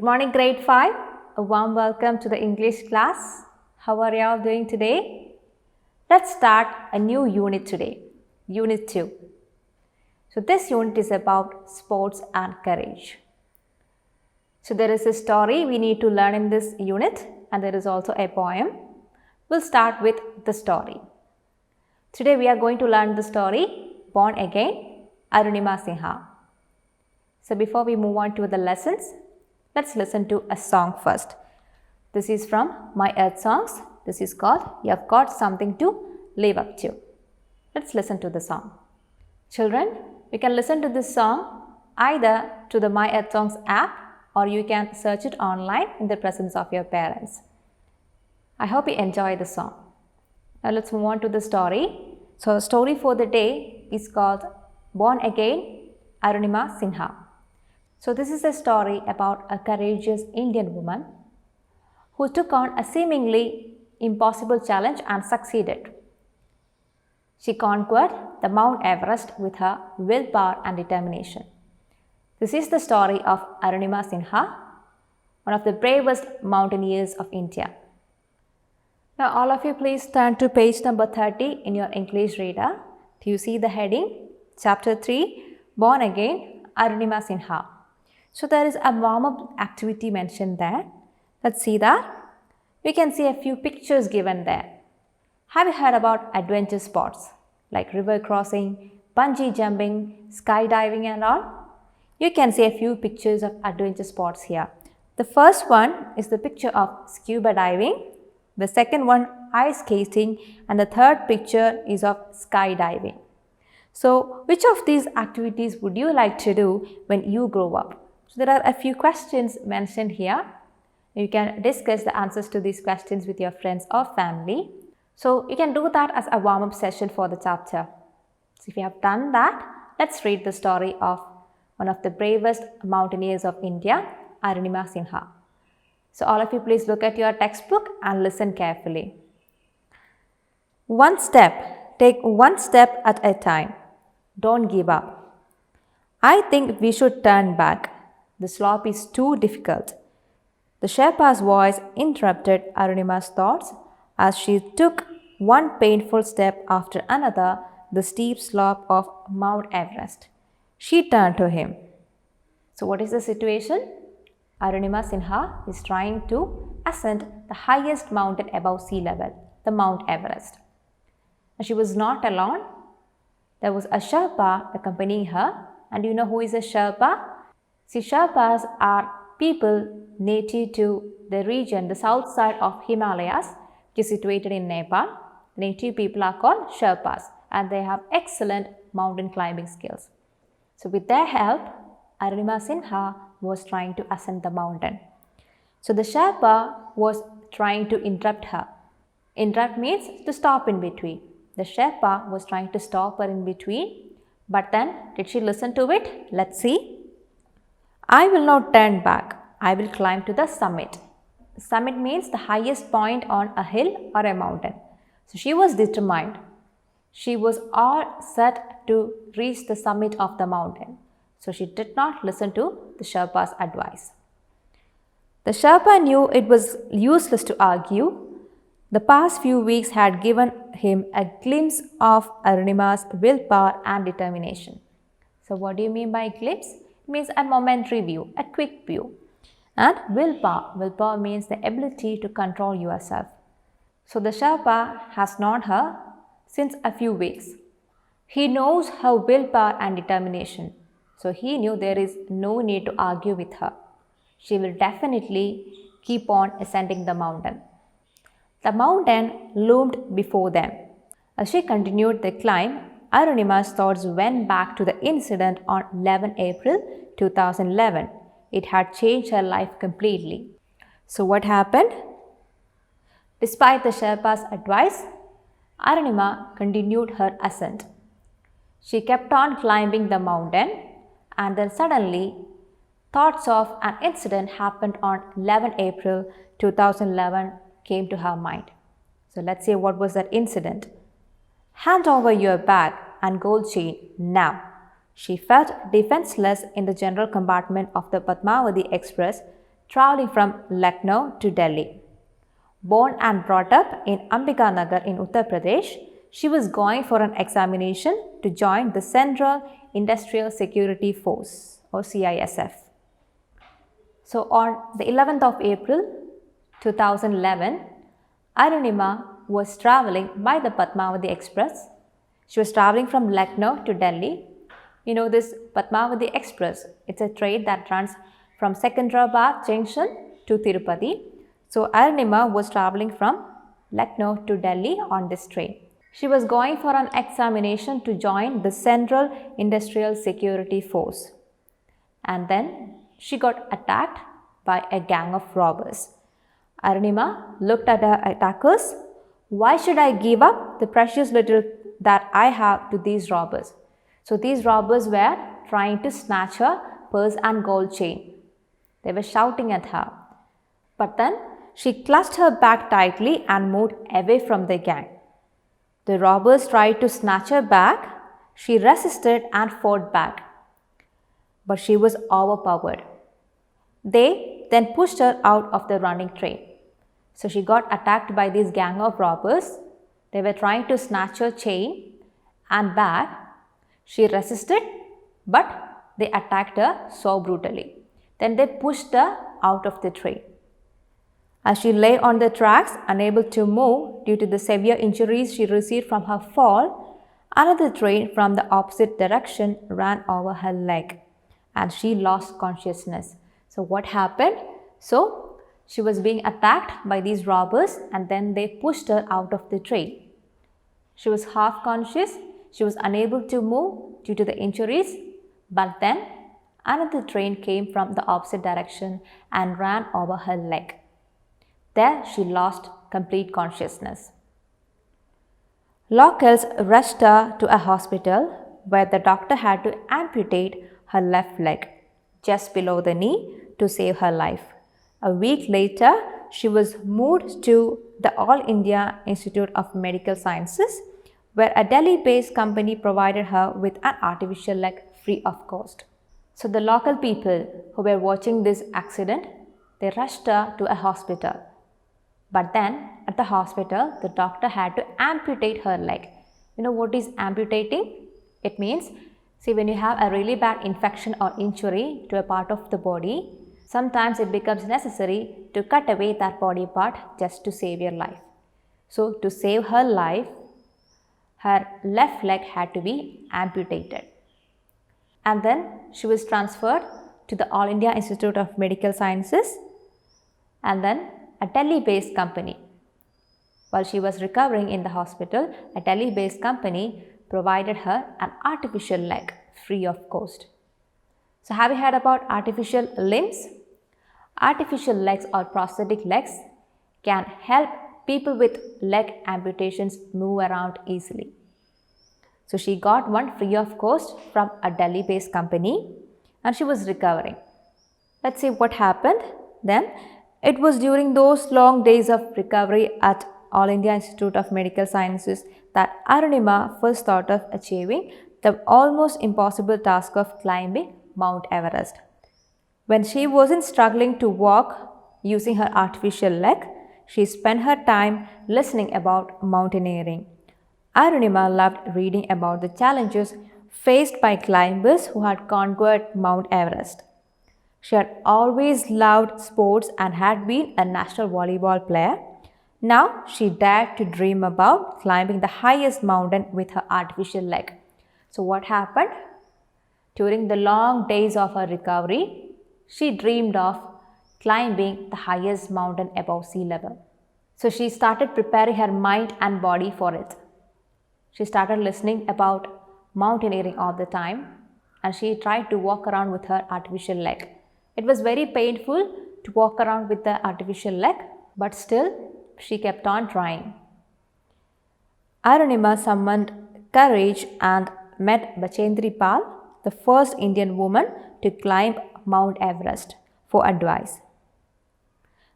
morning, grade 5. A warm welcome to the English class. How are you all doing today? Let's start a new unit today, Unit 2. So this unit is about sports and courage. So there is a story we need to learn in this unit, and there is also a poem. We'll start with the story. Today we are going to learn the story, Born Again, Arunima Sinha. So before we move on to the lessons, let's listen to a song first. This is from My Earth Songs. This is called You've Got Something to Live Up To. Let's listen to the song. Children, you can listen to this song either to the My Earth Songs app or you can search it online in the presence of your parents. I hope you enjoy the song. Now let's move on to the story. So the story for the day is called Born Again, Arunima Sinha. So this is a story about a courageous Indian woman who took on a seemingly impossible challenge and succeeded. She conquered the Mount Everest with her willpower and determination. This is the story of Arunima Sinha, one of the bravest mountaineers of India. Now all of you please turn to page number 30 in your English reader. Do you see the heading? Chapter 3, Born Again, Arunima Sinha. So there is a warm-up activity mentioned there. Let's see that. We can see a few pictures given there. Have you heard about adventure sports like river crossing, bungee jumping, skydiving and all? You can see a few pictures of adventure sports here. The first one is the picture of scuba diving. The second one, ice skating, and the third picture is of skydiving. So which of these activities would you like to do when you grow up? So there are a few questions mentioned here. You can discuss the answers to these questions with your friends or family. So you can do that as a warm-up session for the chapter. So if you have done that, let's read the story of one of the bravest mountaineers of India, Arunima Sinha. So all of you please look at your textbook and listen carefully. Take one step at a time. Don't give up. I think we should turn back. The slope is too difficult. The Sherpa's voice interrupted Arunima's thoughts as she took one painful step after another the steep slope of Mount Everest. She turned to him. So what is the situation? Arunima Sinha is trying to ascend the highest mountain above sea level, the Mount Everest. And she was not alone. There was a Sherpa accompanying her. And you know who is a Sherpa? See, Sherpas are people native to the region, the south side of Himalayas, which is situated in Nepal. Native people are called Sherpas and they have excellent mountain climbing skills. So with their help, Arunima Sinha was trying to ascend the mountain. So the Sherpa was trying to interrupt her. Interrupt means to stop in between. The Sherpa was trying to stop her in between, but then did she listen to it? Let's see. I will not turn back. I will climb to the summit. Summit means the highest point on a hill or a mountain. So she was determined. She was all set to reach the summit of the mountain. So she did not listen to the Sherpa's advice. The Sherpa knew it was useless to argue. The past few weeks had given him a glimpse of Arunima's willpower and determination. So what do you mean by glimpse? It means a momentary view, a quick view. And willpower. Willpower means the ability to control yourself. So the Sherpa has known her since a few weeks. He knows her willpower and determination. So he knew there is no need to argue with her. She will definitely keep on ascending the mountain. The mountain loomed before them. As she continued the climb, Arunima's thoughts went back to the incident on 11 April 2011. It had changed her life completely. So what happened? Despite the Sherpa's advice, Arunima continued her ascent. She kept on climbing the mountain and then suddenly thoughts of an incident happened on 11 April 2011 came to her mind. So let's see what was that incident. Hand over your bag and gold chain now. She felt defenseless in the general compartment of the Padmavati Express traveling from Lucknow to Delhi. Born and brought up in Ambikanagar in Uttar Pradesh, she was going for an examination to join the Central Industrial Security Force or CISF. So on the 11th of April 2011, Arunima was traveling by the Padmavati Express. She was traveling from Lucknow to Delhi. You know this Padmavati Express, it's a train that runs from Secunderabad Junction to Tirupati. So Arunima was traveling from Lucknow to Delhi on this train. She was going for an examination to join the Central Industrial Security Force. And then she got attacked by a gang of robbers. Arunima looked at her attackers. Why should I give up the precious little that I have to these robbers? So these robbers were trying to snatch her purse and gold chain. They were shouting at her. But then she clutched her bag tightly and moved away from the gang. The robbers tried to snatch her bag. She resisted and fought back. But she was overpowered. They then pushed her out of the running train. So she got attacked by this gang of robbers. They were trying to snatch her chain and bag. She resisted, but they attacked her so brutally. Then they pushed her out of the train. As she lay on the tracks, unable to move due to the severe injuries she received from her fall, another train from the opposite direction ran over her leg and she lost consciousness. So what happened? So she was being attacked by these robbers and then they pushed her out of the train. She was half conscious. She was unable to move due to the injuries, but then another train came from the opposite direction and ran over her leg. There she lost complete consciousness. Locals rushed her to a hospital where the doctor had to amputate her left leg just below the knee to save her life. A week later, she was moved to the All India Institute of Medical Sciences, where a Delhi-based company provided her with an artificial leg free of cost. So the local people who were watching this accident, they rushed her to a hospital. But then at the hospital, the doctor had to amputate her leg. You know what is amputating? It means, see, when you have a really bad infection or injury to a part of the body, sometimes it becomes necessary to cut away that body part just to save your life. So to save her life, her left leg had to be amputated. And then she was transferred to the All India Institute of Medical Sciences and then a Delhi-based company. While she was recovering in the hospital, a Delhi-based company provided her an artificial leg free of cost. So have you heard about artificial limbs? Artificial legs or prosthetic legs can help people with leg amputations move around easily. So she got one free of cost from a Delhi-based company and she was recovering. Let's see what happened then. It was during those long days of recovery at All India Institute of Medical Sciences that Arunima first thought of achieving the almost impossible task of climbing Mount Everest. When she wasn't struggling to walk using her artificial leg, she spent her time listening about mountaineering. Arunima loved reading about the challenges faced by climbers who had conquered Mount Everest. She had always loved sports and had been a national volleyball player. Now she dared to dream about climbing the highest mountain with her artificial leg. So what happened? During the long days of her recovery, she dreamed of climbing the highest mountain above sea level. So she started preparing her mind and body for it. She started listening about mountaineering all the time and she tried to walk around with her artificial leg. It was very painful to walk around with the artificial leg, but still she kept on trying. Arunima summoned courage and met Bachendri Pal, the first Indian woman to climb Mount Everest, for advice.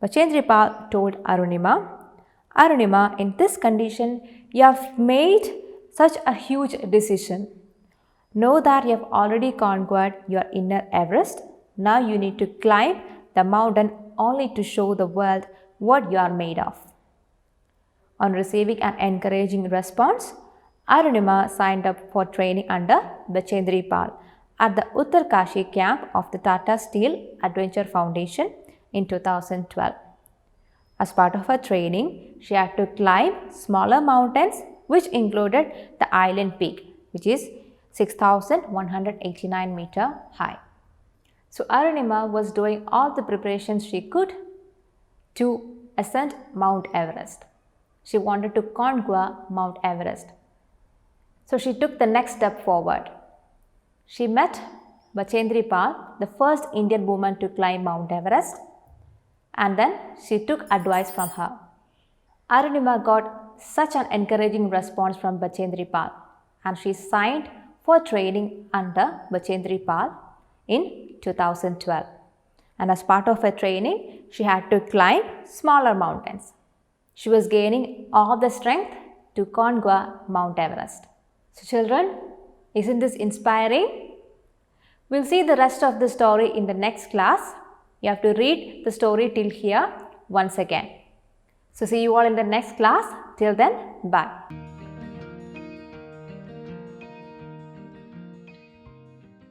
Bachendri Pal told Arunima, Arunima, in this condition, you have made such a huge decision. Know that you have already conquered your inner Everest. Now you need to climb the mountain only to show the world what you are made of. On receiving an encouraging response, Arunima signed up for training under Bachendri Pal at the Uttarkashi camp of the Tata Steel Adventure Foundation in 2012. As part of her training, she had to climb smaller mountains which included the Island Peak, which is 6,189 meter high. So Arunima was doing all the preparations she could to ascend Mount Everest. She wanted to conquer Mount Everest. So she took the next step forward. She met Bachendri Pal, the first Indian woman to climb Mount Everest, and then she took advice from her. Arunima got such an encouraging response from Bachendri Pal, and she signed for training under Bachendri Pal in 2012. And as part of her training, she had to climb smaller mountains. She was gaining all the strength to conquer Mount Everest. So children, isn't this inspiring? We'll see the rest of the story in the next class. You have to read the story till here once again. So see you all in the next class. Till then, bye.